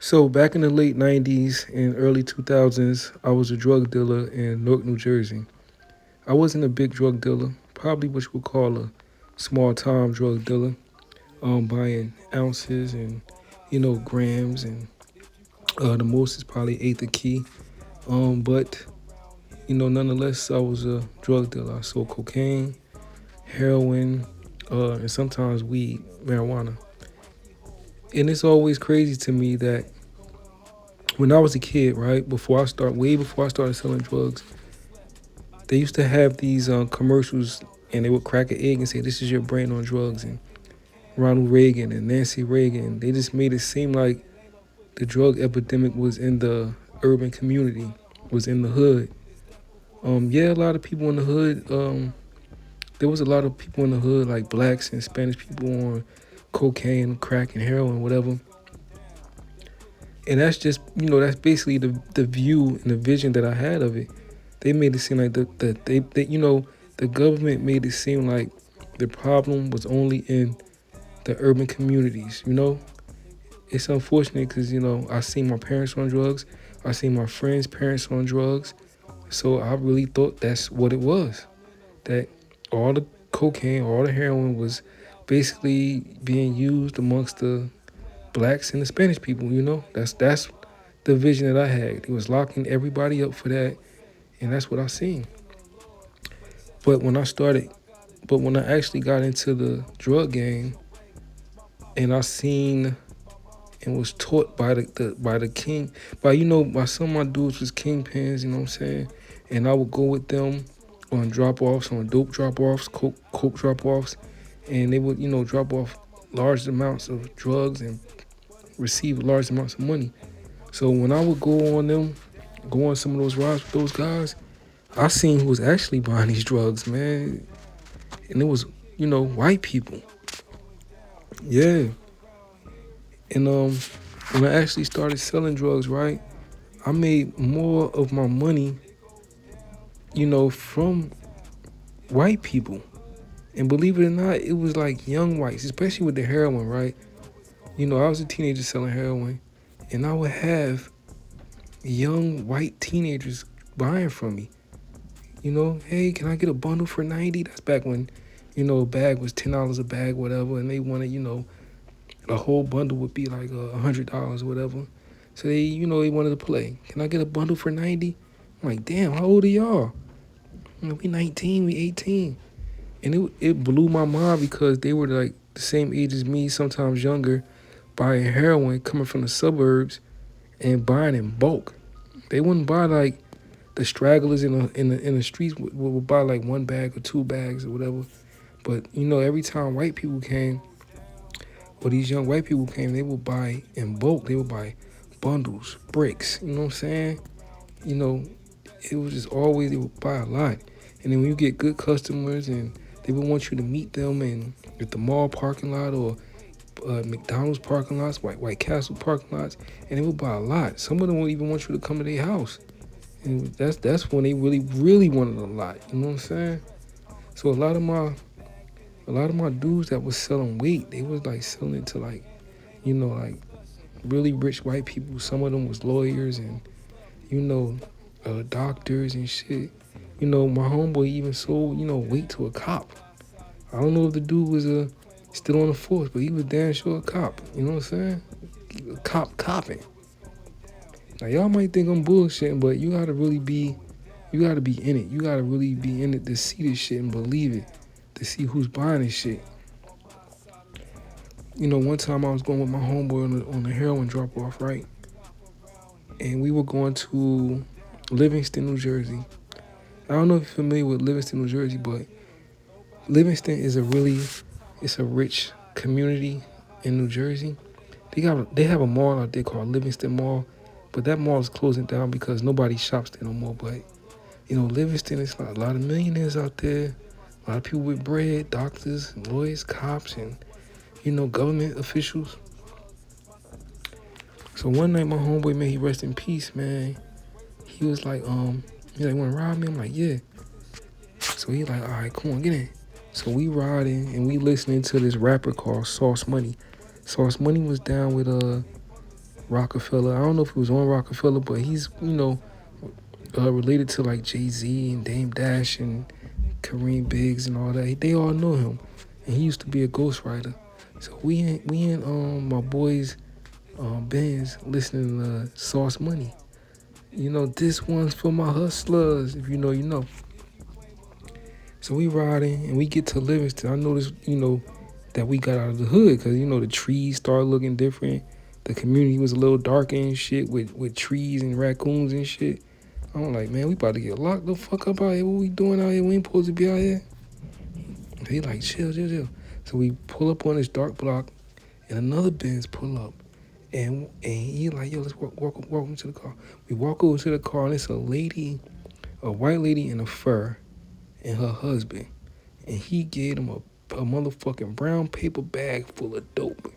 So back in the late 90s and early 2000s, I was a drug dealer in Newark, New Jersey. I wasn't a big drug dealer, probably what you would call a small time drug dealer, buying ounces and, grams and the most is probably eighth a key. But, nonetheless, I was a drug dealer. I sold cocaine, heroin, and sometimes weed, marijuana. And it's always crazy to me that when I was a kid, right, way before I started selling drugs, they used to have these commercials, and they would crack an egg and say, "This is your brain on drugs." And Ronald Reagan and Nancy Reagan, they just made it seem like the drug epidemic was in the urban community, was in the hood. Yeah, a lot of people in the hood. There was a lot of people in the hood, like blacks and Spanish people, on cocaine, crack, and heroin, whatever. And that's just, that's basically the view and the vision that I had of it. They made it seem like the government made it seem like the problem was only in the urban communities. It's unfortunate because I seen my parents on drugs, I seen my friends' parents on drugs, so I really thought that's what it was. That all the cocaine, all the heroin was basically being used amongst the blacks and the Spanish people. That's the vision that I had. It was locking everybody up for that, and that's what I seen. But when I started, but when I actually got into the drug game, and I seen and was taught by the king, by some of my dudes was kingpins. You know what I'm saying? And I would go with them on drop offs, on dope drop offs, coke drop offs, and they would drop off large amounts of drugs and receive large amounts of money. So when I would go on some of those rides with those guys, I seen who was actually buying these drugs, man, and it was white people. Yeah, and when I actually started selling drugs, right, I made more of my money, from white people. And believe it or not, it was like young whites, especially with the heroin, right? I was a teenager selling heroin, and I would have young white teenagers buying from me. Hey, can I get a bundle for 90? That's back when, a bag was $10 a bag, whatever, and they wanted, a whole bundle would be like $100 or whatever. So they wanted to play. Can I get a bundle for 90? I'm like, damn, how old are y'all? We 19, we 18. And it blew my mind because they were like the same age as me, sometimes younger, buying heroin coming from the suburbs and buying in bulk. They wouldn't buy like the stragglers in the streets would buy like one bag or two bags or whatever. But every time white people came, or these young white people came, they would buy in bulk. They would buy bundles, bricks. You know what I'm saying? You know, it was just always they would buy a lot. And then when you get good customers and they would want you to meet them in at the mall parking lot or McDonald's parking lots, White Castle parking lots, and they would buy a lot. Some of them would even want you to come to their house, and that's when they really wanted a lot. You know what I'm saying? So a lot of my dudes that was selling weed, they was like selling it to like like really rich white people. Some of them was lawyers and you know doctors and shit. My homeboy even sold weight to a cop. I don't know if the dude was still on the force, but he was damn sure a cop. You know what I'm saying? A cop copping. Now y'all might think I'm bullshitting, but you gotta be in it. You gotta really be in it to see this shit and believe it, to see who's buying this shit. One time I was going with my homeboy on the heroin drop off, right? And we were going to Livingston, New Jersey. I don't know if you're familiar with Livingston, New Jersey, but Livingston it's a rich community in New Jersey. They have a mall out there called Livingston Mall, but that mall is closing down because nobody shops there no more. But Livingston is like a lot of millionaires out there, a lot of people with bread, doctors, lawyers, cops, and government officials. So one night my homeboy, man, he rest in peace, man. He was like, he like, wanna ride me? I'm like, yeah. So he like, all right, come on, get in. So we riding and we listening to this rapper called Sauce Money. Sauce Money was down with Rockefeller. I don't know if he was on Rockefeller, but he's, related to like Jay-Z and Dame Dash and Kareem Biggs and all that. They all know him, and he used to be a ghostwriter. So we in my boys Benz listening to Sauce Money. This one's for my hustlers. If you know, you know. So we riding and we get to Livingston. I noticed, that we got out of the hood because the trees started looking different. The community was a little darker and shit with trees and raccoons and shit. I'm like, man, we about to get locked the fuck up out here. What we doing out here? We ain't supposed to be out here. They like, chill, chill, chill. So we pull up on this dark block, and another Benz pull up, and he like, yo, let's walk over to the car. We walk over to the car, and it's a white lady in a fur, and her husband, and he gave them a motherfucking brown paper bag full of dope.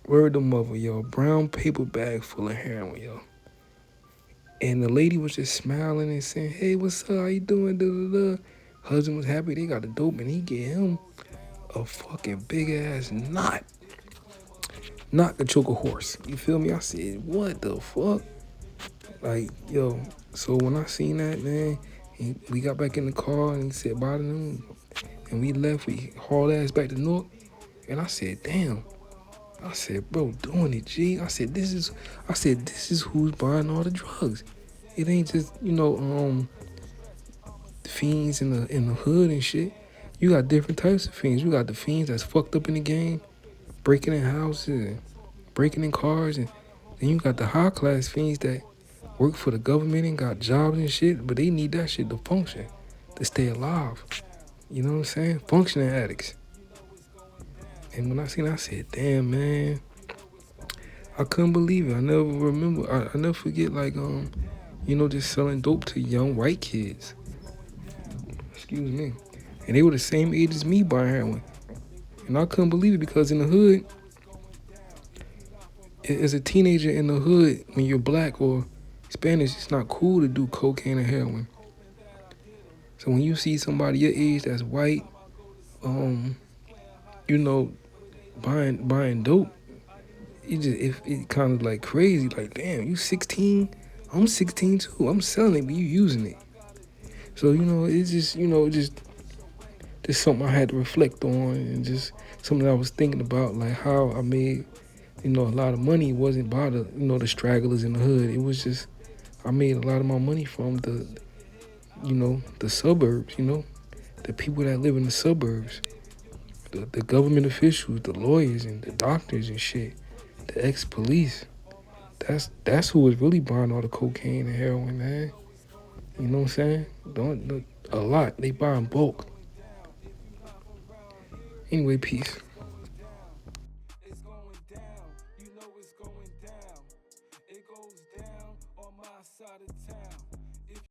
Word the mother, yo, brown paper bag full of heroin, yo. And the lady was just smiling and saying, hey, what's up? How you doing? Da, da, da. Husband was happy they got the dope, and he gave him a fucking big ass knot. Not to choke a horse. You feel me? I said, what the fuck? Like, yo, so when I seen that, man, we got back in the car and he said bye to them. And we left, we hauled ass back to Newark. And I said, damn. I said, bro, doing it, G. I said, this is who's buying all the drugs. It ain't just, fiends in the hood and shit. You got different types of fiends. You got the fiends that's fucked up in the game, breaking in houses and breaking in cars, and then you got the high class fiends that work for the government and got jobs and shit, but they need that shit to function, to stay alive. You know what I'm saying? Functioning addicts. And when I seen that, I said, damn, man. I couldn't believe it. I never remember. I never forget, like, just selling dope to young white kids. Excuse me. And they were the same age as me buying heroin. And I couldn't believe it because in the hood, as a teenager in the hood, when you're black or Spanish, it's not cool to do cocaine or heroin. So when you see somebody your age that's white, buying dope, it kind of like crazy. Like, damn, you 16? I'm 16 too. I'm selling it, but you using it. So it's just something I had to reflect on, and just something I was thinking about, like how I made a lot of money. Wasn't by the stragglers in the hood. It was just I made a lot of my money from the suburbs. The people that live in the suburbs, the government officials, the lawyers and the doctors and shit, the ex-police. That's who was really buying all the cocaine and heroin, man. You know what I'm saying? Don't a lot. They buy in bulk. Anyway, peace. It's going down, you know it's going down. It goes down on my side of town.